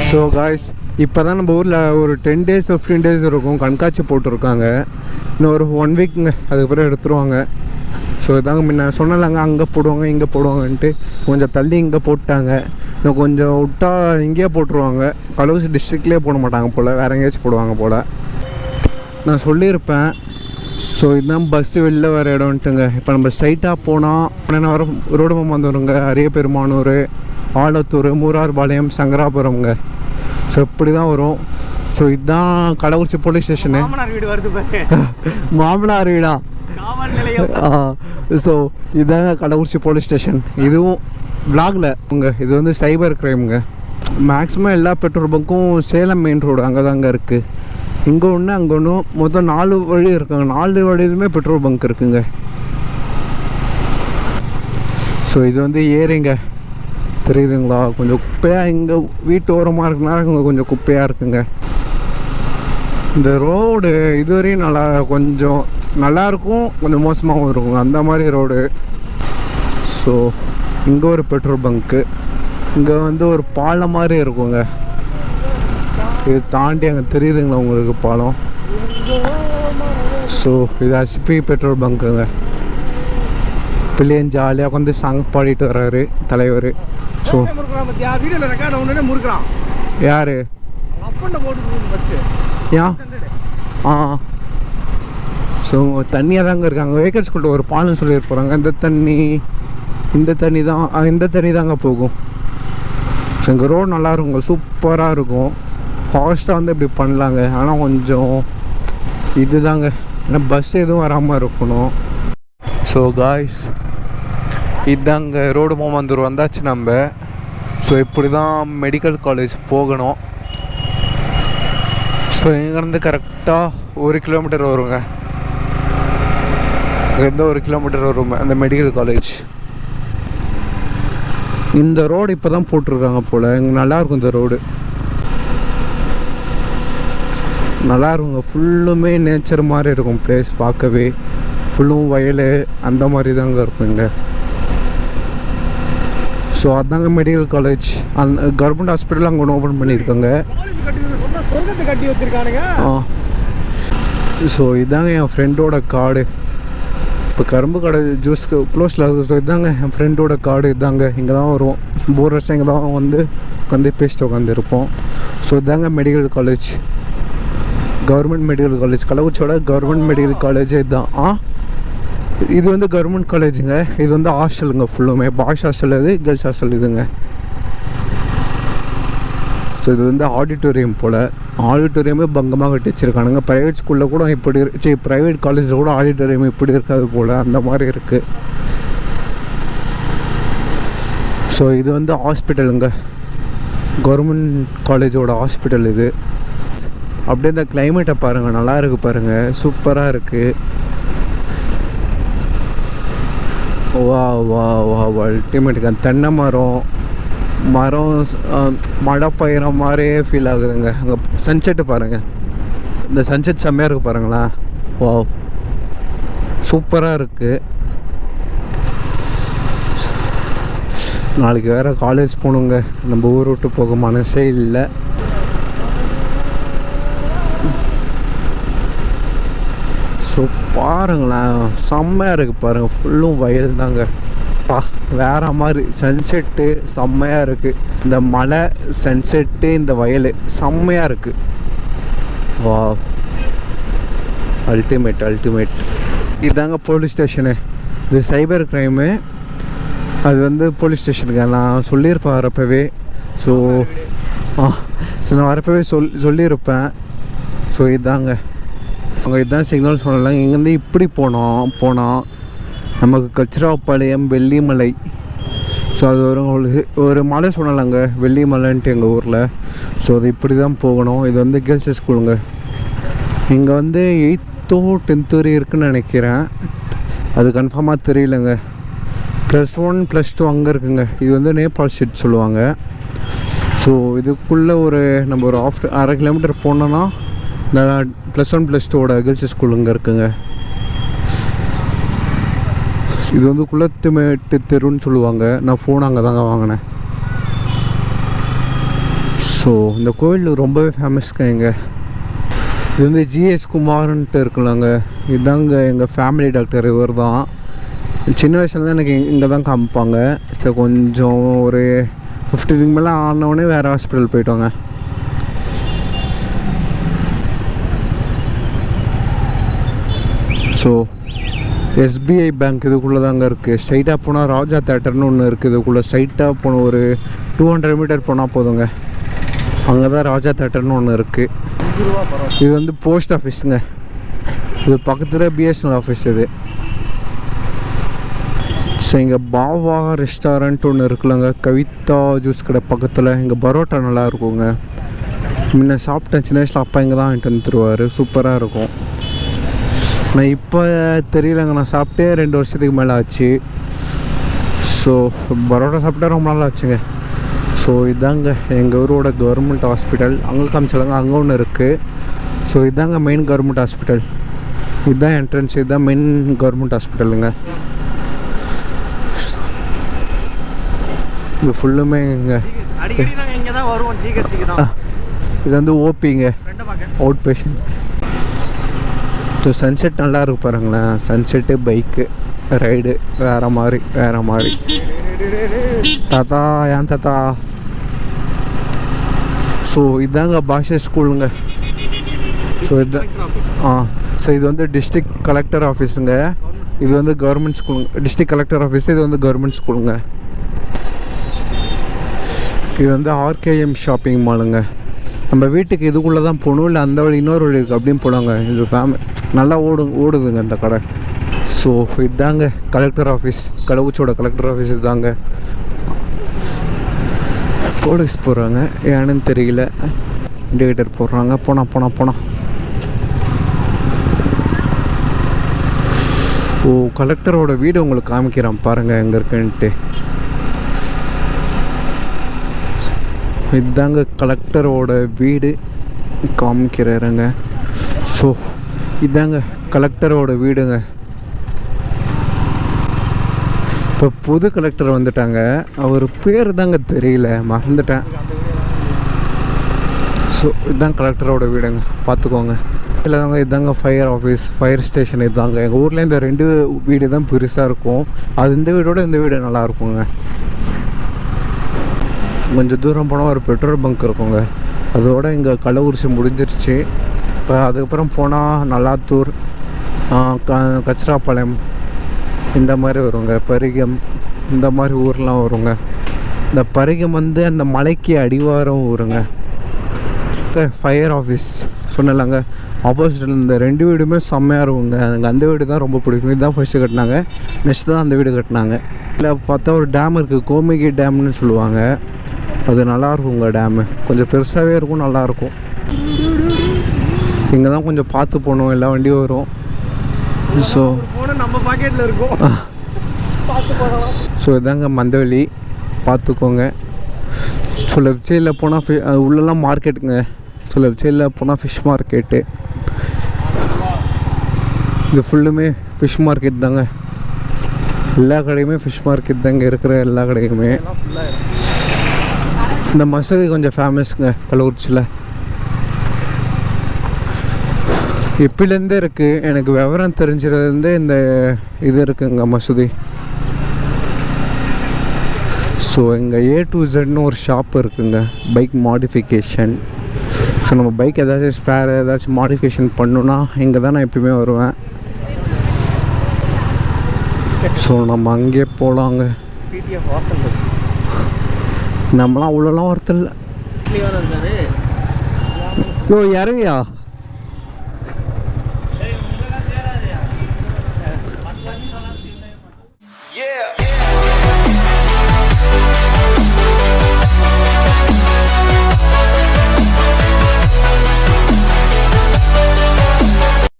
So guys இப்போ தான் நம்ம ஊரில் ஒரு 10 days 15 days இருக்கும் கண்காட்சி போட்டிருக்காங்க. இன்னும் ஒரு 1 weekங்க அதுக்கப்புறம் எடுத்துருவாங்க. ஸோ இதாங்க முன்ன சொன்னலாங்க அங்கே போடுவாங்க இங்கே போடுவாங்கன்ட்டு கொஞ்சம் தள்ளி இங்கே போட்டாங்க. இன்னும் கொஞ்சம் விட்டா இங்கேயே போட்டுருவாங்க. கலூர் டிஸ்ட்ரிக்ட்லேயே போட மாட்டாங்க போல், வேறு எங்கேயாச்சும் போடுவாங்க போல் நான் சொல்லியிருப்பேன். ஸோ இதுதான் பஸ்ஸு வெளில வர இடம்ட்டுங்க. இப்போ நம்ம ஸ்ட்ரைட்டாக போனால் வர ரோடு வந்துடுங்க. அரிய பெருமானூர், ஆலத்தூர், மூரார்பாளையம், சங்கராபுரம்ங்க. ஸோ இப்படி தான் வரும். ஸோ இதுதான் கள்ளக்குறிச்சி போலீஸ் ஸ்டேஷனு. மாமனார் வீடா? ஸோ இதுதாங்க கள்ளக்குறிச்சி போலீஸ் ஸ்டேஷன். இதுவும் விளாகில் இது வந்து சைபர் கிரைமுங்க. மேக்ஸிமம் எல்லா பெட்ரோல் பங்க்கும் சேலம் மெயின் ரோடு அங்கே தாங்க இருக்குது. இங்கே ஒன்று அங்கே ஒன்று மொத்தம் 4 வழி இருக்குங்க. 4 வழியிலுமே பெட்ரோல் பங்க் இருக்குங்க. ஸோ இது வந்து ஏரிங்க தெரியுதுங்களா? கொஞ்சம் குப்பையாக இங்கே வீட்டு ஓரமாக இருக்குனால இங்கே கொஞ்சம் குப்பையாக இருக்குங்க. இந்த ரோடு இதுவரையும் கொஞ்சம் நல்லாயிருக்கும், கொஞ்சம் மோசமாகவும் இருக்குங்க, அந்த மாதிரி ரோடு. ஸோ இங்கே ஒரு பெட்ரோல் பங்க்கு, இங்கே வந்து ஒரு பாலம் மாதிரி இருக்குங்க. இது தாண்டி அங்கே தெரியுதுங்களா உங்களுக்கு பாலம்? ஸோ இது ஹெச்பி பெட்ரோல் பங்க்குங்க. பிள்ளையன் ஜாலியாக வந்து சாங் பாடிட்டு வர்றாரு தலைவர். ஸோ யார் ஏன் ஸோ தண்ணியாக தாங்க இருக்காங்க. வெஹிக்கல்ஸ் கூட ஒரு பாலம் சொல்லிட்டு போகிறாங்க. இந்த தண்ணி தாங்க போகும். ஸோ எங்கள் ரோடு நல்லா இருக்குங்க, சூப்பராக இருக்கும். ஃபாஸ்ட்டாக வந்து இப்படி பண்ணலாங்க. ஆனால் கொஞ்சம் இது தாங்க, ஏன்னா பஸ் எதுவும் வராமல் இருக்கணும். ஸோ காய்ஸ் இதாங்க ரோடு மாமந்தூர் வந்தாச்சு நம்ம. ஸோ இப்படி தான் மெடிக்கல் காலேஜ் போகணும். ஸோ இங்கேருந்து கரெக்டாக 1 kilometer வருங்க. இங்கேருந்து 1 kilometer வரும் அந்த மெடிக்கல் காலேஜ். இந்த ரோடு இப்போ தான் போட்டிருக்காங்க போல். இங்கே நல்லாயிருக்கும் இந்த ரோடு, நல்லா இருக்குங்க. ஃபுல்லுமே நேச்சர் மாதிரி இருக்கும் பிளேஸ் பார்க்கவே. ஃபுல்லும் வயல் அந்த மாதிரி தாங்க இருக்கும் இங்கே. ஸோ அதாங்க மெடிக்கல் காலேஜ். அந்த கவர்மெண்ட் ஹாஸ்பிட்டல் அங்கே ஒன்று ஓப்பன் பண்ணியிருக்காங்க. ஸோ இதாங்க என் ஃப்ரெண்டோட கார்டு. இப்போ கரும்பு கடை ஜூஸ்க்கு க்ளோஸில் இருக்குது. ஸோ இதாங்க என் ஃப்ரெண்டோட கார்டு. இதாங்க இங்கே தான் வருவோம். போர் வருஷம் இங்கே தான் வந்து உட்காந்து பேசிட்டு உட்காந்துருப்போம். ஸோ இதாங்க medical college, government medical college. கள்ளக்குறிச்சியோட கவர்மெண்ட் மெடிக்கல் காலேஜ் இதுதான். இது வந்து கவர்மெண்ட் காலேஜுங்க. இது வந்து ஹாஸ்டலுங்க, ஃபுல்லுமே பாய்ஸ் ஹாஸ்டல், இது கேர்ள்ஸ் ஹாஸ்டல் இதுங்க. ஸோ இது வந்து ஆடிட்டோரியம் போல். ஆடிட்டோரியமே பங்கமாக கட்டி வச்சுருக்கானுங்க. ப்ரைவேட் ஸ்கூலில் கூட இப்படி ப்ரைவேட் காலேஜில் கூட ஆடிட்டோரியம் இப்படி இருக்காது போல், அந்த மாதிரி இருக்குது. ஸோ இது வந்து ஹாஸ்பிட்டலுங்க, கவர்மெண்ட் காலேஜோட ஹாஸ்பிட்டல் இது. அப்படியே இந்த கிளைமேட்டை பாருங்கள், நல்லா இருக்குது பாருங்கள், சூப்பராக இருக்குது. வா வா வா அல்டிமேட்டுக்கு. அந்த தென்னை மரம் மழை பெய்கிற மாதிரியே ஃபீல் ஆகுதுங்க. அங்கே சன்செட்டு பாருங்கள், இந்த சன்செட் செம்மையாக இருக்குது பாருங்களேன். வா சூப்பராக இருக்குது. நாளைக்கு வேறு காலேஜ் போகணுங்க. நம்ம ஊர் விட்டு போக மனசே இல்லை. ஸோ பாருங்களேன், செம்மையாக இருக்குது பாருங்கள். ஃபுல்லும் வயல் தாங்க. வேறு மாதிரி சன்செட்டு செம்மையாக இருக்குது. இந்த மலை, சன்செட்டு, இந்த வயல் செம்மையாக இருக்குது. வா அல்டிமேட். இதுதாங்க போலீஸ் ஸ்டேஷனு. இது சைபர் க்ரைமு. அது வந்து போலீஸ் ஸ்டேஷனுங்க. நான் சொல்லியிருப்பேன் வரப்பவே. ஸோ நான் வரப்பவே சொல்லியிருப்பேன். ஸோ இதாங்க அங்கே இதுதான் சிக்னல் சொல்லலாம். இங்கேருந்து இப்படி போனால் நமக்கு கச்சிராப்பாளையம், வெள்ளிமலை. ஸோ அது ஒரு மலை சொல்லலாங்க, வெள்ளிமலைன்ட்டு எங்கள் ஊரில். ஸோ அது இப்படி தான் போகணும். இது வந்து கேர்ள்ஸ் ஸ்கூலுங்க. இங்கே வந்து 8th or 10th வரை இருக்குதுன்னு நினைக்கிறேன், அது கன்ஃபார்மாக தெரியலங்க. +1 +2 அங்கே இருக்குங்க. இது வந்து நேபாள் ஸ்ட்ரீட் சொல்லுவாங்க. ஸோ இதுக்குள்ளே நம்ம ஒரு 1/2 kilometer போனோன்னா இந்த +1 +2 கேர்ள்ஸ் ஸ்கூல் இங்கே இருக்குங்க. இது வந்து குளத்துமேட்டு தெருன்னு சொல்லுவாங்க. நான் ஃபோன் அங்கே தாங்க வாங்கினேன். ஸோ ஸோ இந்த கோயில் ரொம்பவே ஃபேமஸ்ங்க இங்கே. இது வந்து ஜிஎஸ் குமார்ன்ட்டு இருக்குல்லங்க, இதுதாங்க எங்கள் ஃபேமிலி டாக்டர். இவர் தான் சின்ன வயசுலேருந்து எனக்கு இங்கே தான் காமிப்பாங்க. ஸோ கொஞ்சம் ஒரு 15 மேலே ஆனவுடனே வேறு ஹாஸ்பிட்டல் போயிட்டோங்க. ஸோ எஸ்பிஐ பேங்க் இதுக்குள்ளே தாங்க இருக்குது. ஸ்ட்ரைட்டாக போனால் ராஜா தேட்டர்னு ஒன்று இருக்குது. இதுக்குள்ளே ஸ்ட்ரைட்டாக போன ஒரு 200 மீட்டர் போனால் போதுங்க, அங்கே தான் ராஜா தேட்டர்னு ஒன்று இருக்குது. இது வந்து போஸ்ட் ஆஃபீஸுங்க. இது பக்கத்தில் பிஎஸ்என்எல் ஆஃபீஸ் இது. ஸோ இங்கே பாவா ரெஸ்டாரண்ட் ஒன்று இருக்குல்லங்க, கவிதா ஜூஸ் கடை பக்கத்தில். இங்கே பரோட்டா நல்லா இருக்குங்க. முன்ன சாப்பிட்டேன் சின்ன வயசில், அப்பா இங்கே தான் வாங்கிட்டு வந்து தருவார். சூப்பராக இருக்கும். நான் இப்போ தெரியலங்க, நான் சாப்பிட்டே 2 வருஷத்துக்கு மேலே ஆச்சு. ஸோ பரோட்டா சாப்பிட்டா ரொம்ப நாள் ஆச்சுங்க. ஸோ இதாங்க எங்கள் ஊரோட கவர்மெண்ட் ஹாஸ்பிட்டல். அங்கே காமிச்சாலங்க, அங்கே ஒன்று இருக்குது. ஸோ இதாங்க மெயின் கவர்மெண்ட் ஹாஸ்பிட்டல். இதுதான் என்ட்ரன்ஸ், இதுதான் மெயின் கவர்மெண்ட் ஹாஸ்பிட்டலுங்க. இது ஃபுல்லுமே இங்கே இது வந்து ஓபிங்க, அவுட் பேஷண்ட். ஸோ சன்செட் நல்லா இருக்கு பாருங்களேன். சன்செட்டு, பைக்கு ரைடு வேறு மாதிரி வேறு மாதிரி. தாத்தா ஏன் தாத்தா. ஸோ இதாங்க பாஷா ஸ்கூலுங்க. ஸோ இதுதான் ஸோ இது வந்து டிஸ்ட்ரிக்ட் கலெக்டர் ஆஃபீஸுங்க. இது வந்து கவர்மெண்ட் ஸ்கூலுங்க. டிஸ்ட்ரிக்ட் கலெக்டர் ஆஃபீஸ், இது வந்து கவர்மெண்ட் ஸ்கூலுங்க. இது வந்து ஆர்கேஎம் ஷாப்பிங் மாலுங்க. நம்ம வீட்டுக்கு இதுக்குள்ளே தான் போகணும், இல்லை அந்த வழி இன்னொரு வழி இருக்குது அப்படின்னு போனாங்க. இது நல்லா ஓடுதுங்க இந்த கடை. ஸோ இதுதாங்க கலெக்டர் ஆஃபீஸ், கள்ளக்குறிச்சியோட கலெக்டர் ஆஃபீஸ் இதுதாங்க. போலீஸ் போகிறாங்க, ஏன்னு தெரியல. இண்டிகேட்டர் போடுறாங்க. போனால் ஓ கலெக்டரோட வீடு உங்களுக்கு காமிக்கிறான் பாருங்கள் எங்கே இருக்குன்ட்டு. இதுதாங்க கலெக்டரோட வீடு காமிக்கிறாருங்க. ஸோ இதாங்க கலெக்டரோட வீடுங்க. இப்போ புது கலெக்டர் வந்துட்டாங்க, அவர் பேர் தாங்க தெரியல, மறந்துட்டேன். ஸோ இதுதான் கலெக்டரோட வீடுங்க, பார்த்துக்கோங்க. இல்லை தாங்க இதுதாங்க ஃபயர் ஆஃபீஸ், ஃபயர் ஸ்டேஷன். இதுதாங்க எங்கள் ஊரில் இந்த 2 வீடு தான் பெருசாக இருக்கும். அது இந்த வீடோட இந்த வீடு நல்லா இருக்குங்க. கொஞ்சம் தூரம் போனால் ஒரு பெட்ரோல் பங்க் இருக்குங்க. அதோடு இங்கே கள்ளக்குறிச்சி முடிஞ்சிருச்சு. இப்போ அதுக்கப்புறம் போனால் நல்லாத்தூர், கச்சிராப்பாளையம் இந்த மாதிரி வருங்க. பரிகம் இந்த மாதிரி ஊர்லாம் வருங்க. இந்த பரிகம் வந்து அந்த மலைக்கு அடிவாரம் ஊருங்க. ஃபயர் ஆஃபீஸ் சொன்னலாங்க, ஆப்போசிட்டில் இந்த 2 வீடுமே செம்மையாக இருக்குங்க. எனக்கு அந்த வீடு தான் ரொம்ப பிடிக்கும். இதுதான் ஃபஸ்ட்டு கட்டினாங்க, நெக்ஸ்ட் தான் அந்த வீடு கட்டினாங்க. இல்லை பார்த்தா ஒரு டேம் இருக்குது, கோமிகி டேம்னு சொல்லுவாங்க. அது நல்லாயிருக்குங்க. டேமு கொஞ்சம் பெருசாகவே இருக்கும், நல்லாயிருக்கும். இங்கே தான் கொஞ்சம் பார்த்து போகணும், எல்லா வண்டியும் வரும். ஸோ நம்ம பாக்கெட்டில் இருக்கும். ஸோ இதாங்க மந்தவெளி, பார்த்துக்கோங்க. ஸோ லெஃப்ட் சைடில் போனால் உள்ளெல்லாம் மார்க்கெட்டுங்க. ஸோ லெஃப்ட் சைடில் போனால் ஃபிஷ் மார்க்கெட்டு. இது ஃபுல்லுமே ஃபிஷ் மார்க்கெட் தாங்க. எல்லா கடையுமே ஃபிஷ் மார்க்கெட் தாங்க இருக்கிற எல்லா கடையுமே. இந்த மசூதி கொஞ்சம் ஃபேமஸ்ங்க கள்ளக்குறிச்சியில். எப்போலேருந்தே இருக்குது, எனக்கு விவரம் தெரிஞ்சதுலேருந்தே இந்த இது இருக்குங்க மசூதி. ஸோ இங்கே A to Zன்னு ஒரு ஷாப் இருக்குங்க, பைக் மாடிஃபிகேஷன். ஸோ நம்ம பைக் ஏதாச்சும் ஸ்பேர் ஏதாச்சும் மாடிஃபிகேஷன் பண்ணணுன்னா இங்கே தான் நான் எப்பயுமே வருவேன். ஸோ நம்ம அங்கேயே போகலாங்க. நம்மளாம் அவ்வளோலாம் ஒருத்தர் இல்லை. யோ இறங்கியா